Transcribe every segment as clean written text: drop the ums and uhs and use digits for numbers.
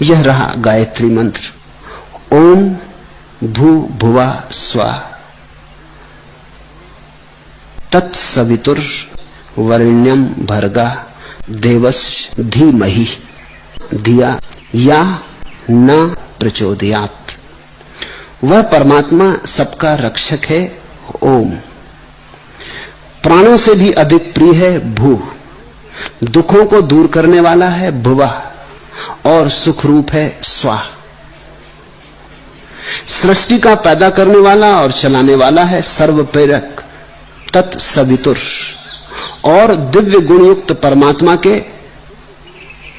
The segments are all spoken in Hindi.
यह रहा गायत्री मंत्र। ओम भू भुवा स्वा तत्सवितुर वरेण्यम भर्गा देवस्य धीमहि धिया या न प्रचोदयात्। वह परमात्मा सबका रक्षक है। ओम प्राणों से भी अधिक प्रिय है। भू दुखों को दूर करने वाला है। भुवा और सुख रूप है। स्वा सृष्टि का पैदा करने वाला और चलाने वाला है। सर्व प्रेरक तत्सवितुर और दिव्य गुणयुक्त परमात्मा के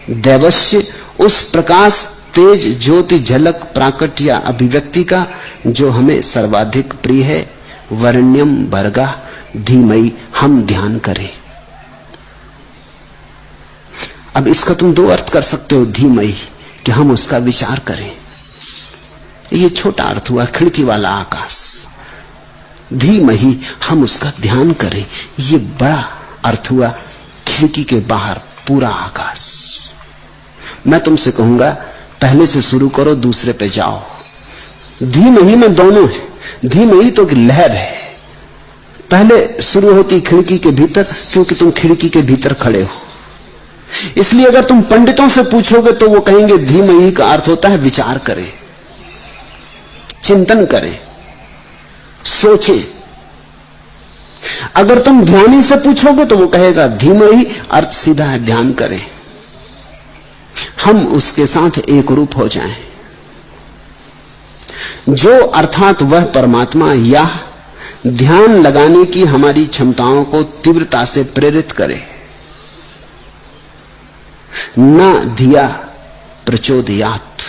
दैवस्य उस प्रकाश तेज ज्योति झलक प्राकट या अभिव्यक्ति का जो हमें सर्वाधिक प्रिय है। वरेण्यम भर्गा धीमहि हम ध्यान करें। अब इसका तुम दो अर्थ कर सकते हो। धीमहि कि हम उसका विचार करें, ये छोटा अर्थ हुआ खिड़की वाला आकाश। धीमहि हम उसका ध्यान करें, ये बड़ा अर्थ हुआ खिड़की के बाहर पूरा आकाश। मैं तुमसे कहूंगा पहले से शुरू करो, दूसरे पे जाओ। धीमहि में दोनों है। धीमहि तो कि लहर है, पहले शुरू होती खिड़की के भीतर, क्योंकि तुम खिड़की के भीतर खड़े हो। इसलिए अगर तुम पंडितों से पूछोगे तो वो कहेंगे धीमहि का अर्थ होता है विचार करें, चिंतन करें, सोचें। अगर तुम ध्यानी से पूछोगे तो वो कहेगा धीमहि अर्थ सीधा है ध्यान करें। हम उसके साथ एक रूप हो जाएं। जो अर्थात वह परमात्मा या ध्यान लगाने की हमारी क्षमताओं को तीव्रता से प्रेरित करे। न धिया प्रचोदयात्।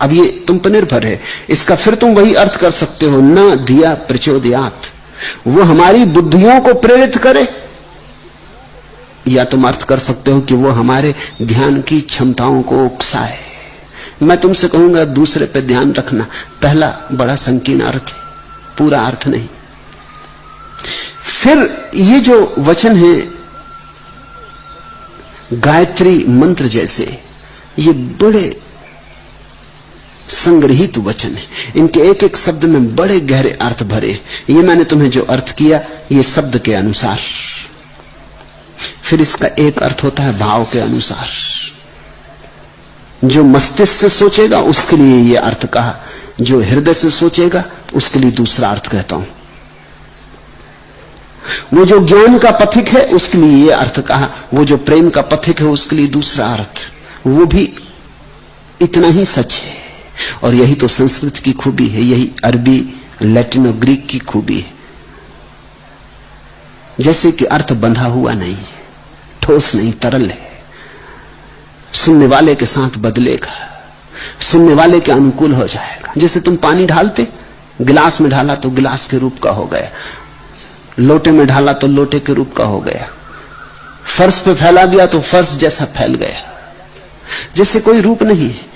अब ये तुम पर निर्भर है, इसका फिर तुम वही अर्थ कर सकते हो। न धिया प्रचोदयात्, वो हमारी बुद्धियों को प्रेरित करे, या तुम अर्थ कर सकते हो कि वो हमारे ध्यान की क्षमताओं को उकसाए। मैं तुमसे कहूंगा दूसरे पे ध्यान रखना। पहला बड़ा संकीर्ण अर्थ है, पूरा अर्थ नहीं। फिर ये जो वचन है गायत्री मंत्र जैसे, ये बड़े संग्रहित वचन है। इनके एक एक शब्द में बड़े गहरे अर्थ भरे। ये मैंने तुम्हें जो अर्थ किया ये शब्द के अनुसार। फिर इसका एक अर्थ होता है भाव के अनुसार। जो मस्तिष्क से सोचेगा उसके लिए ये अर्थ कहा, जो हृदय से सोचेगा उसके लिए दूसरा अर्थ कहता हूं। वो जो ज्ञान का पथिक है उसके लिए ये अर्थ कहा, वो जो प्रेम का पथिक है उसके लिए दूसरा अर्थ। वो भी इतना ही सच है। और यही तो संस्कृत की खूबी है, यही अरबी, लैटिन और ग्रीक की खूबी है। जैसे कि अर्थ बंधा हुआ नहीं, ठोस नहीं, तरल है, सुनने वाले के साथ बदलेगा, सुनने वाले के अनुकूल हो जाएगा। जैसे तुम पानी ढालते, गिलास में ढाला तो गिलास के रूप का हो गया, लोटे में ढाला तो लोटे के रूप का हो गया, फर्श पे फैला दिया तो फर्श जैसा फैल गया। जैसे कोई रूप नहीं है,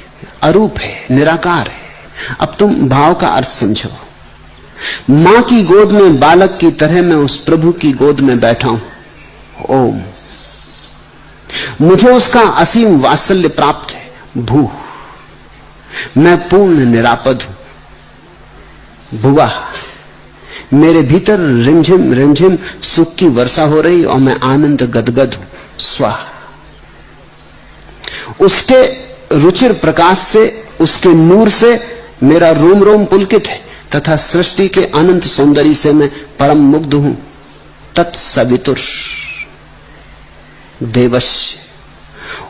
अरूप है, निराकार है। अब तुम भाव का अर्थ समझो। मां की गोद में बालक की तरह मैं उस प्रभु की गोद में बैठा हूं। ओम, मुझे उसका असीम वात्सल्य प्राप्त है। भू, मैं पूर्ण निरापद हूं। भुवा, मेरे भीतर रिमझिम रिमझिम सुख की वर्षा हो रही और मैं आनंद गदगद हूं। स्वा, उसके रुचिर प्रकाश से, उसके नूर से मेरा रोम रोम पुलकित है तथा सृष्टि के अनंत सौंदर्य से मैं परम मुग्ध हूं। तत्सवितुर देवस्य,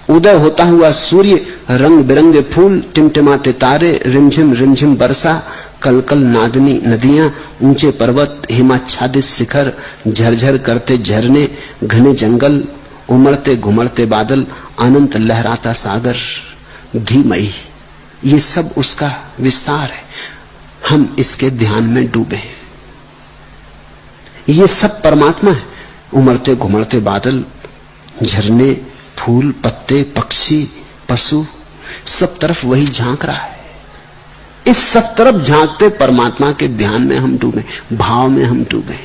उदय होता हुआ सूर्य, रंग बिरंगे फूल, टिमटिमाते तारे, रिमझिम रिमझिम वर्षा, कलकल नादनी नदियां, ऊंचे पर्वत, हिमाच्छादित शिखर, झरझर करते झरने, घने जंगल, उमड़ते घुमड़ते बादल, अनंत लहराता सागर। धीमहि, ये सब उसका विस्तार है। हम इसके ध्यान में डूबे। ये सब परमात्मा है। उमड़ते घुमड़ते बादल, झरने, फूल, पत्ते, पक्षी, पशु, सब तरफ वही झांक रहा है। इस सब तरफ झांकते परमात्मा के ध्यान में हम डूबे, भाव में हम डूबे।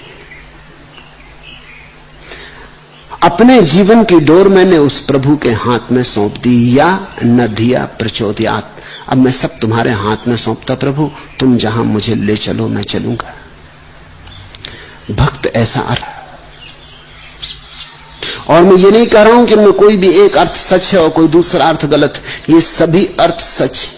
अपने जीवन की डोर मैंने उस प्रभु के हाथ में सौंप दी, या न दिया प्रचोदयात। अब मैं सब तुम्हारे हाथ में सौंपता प्रभु, तुम जहां मुझे ले चलो मैं चलूंगा। भक्त ऐसा अर्थ, और मैं ये नहीं कह रहा हूं कि मैं कोई भी एक अर्थ सच है और कोई दूसरा अर्थ गलत, ये सभी अर्थ सच है।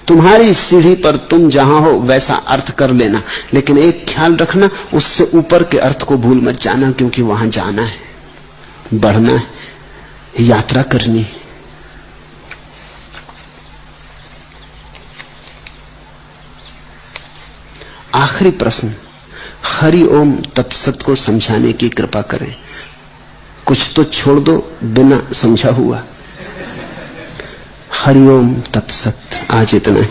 तुम्हारी सीढ़ी पर तुम जहां हो वैसा अर्थ कर लेना, लेकिन एक ख्याल रखना, उससे ऊपर के अर्थ को भूल मत जाना, क्योंकि वहां जाना है, बढ़ना है, यात्रा करनी है। आखिरी प्रश्न, हरि ओम तत्सत को समझाने की कृपा करें। कुछ तो छोड़ दो बिना समझा हुआ। हरि ओम तत्सत। आज इतना ही।